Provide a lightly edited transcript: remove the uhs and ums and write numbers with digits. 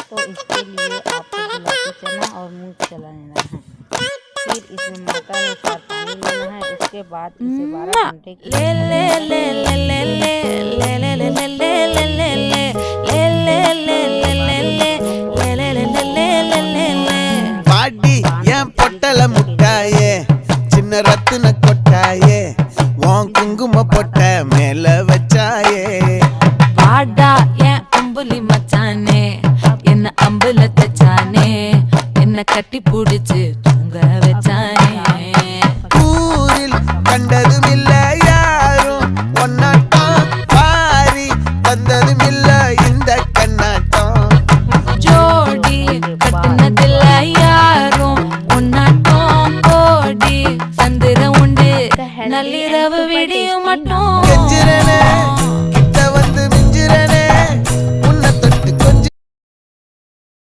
तो इसके लिए आपको गुलाबी चना और मूंग चला लेना है। फिर इसमें मात्रा अनुसार पानी लेना है। उसके बाद इसे 12 घंटे के பாடி என் பொட்டல முட்டாயே சின்ன ரத்தின கொட்டாயே உன் குங்கும பொட்ட மேல வச்சாயே வாடா என் அம்புலி மச்சானே என்ன அம்புல தச்சானே என்ன கட்டி புடிச்சு தூங்க வச்சானே ஊரில் கண்டதும் இல்ல யாரும் ஒன்னாட்டம் பாரி தந்ததும் இல்ல இந்த கண்ணாட்டம் ஜோடி கட்டினதில்ல யாரும் ஒன்னாட்டம் கோடி சந்திர உண்டு நள்ளிரவு விடியும் மட்டும்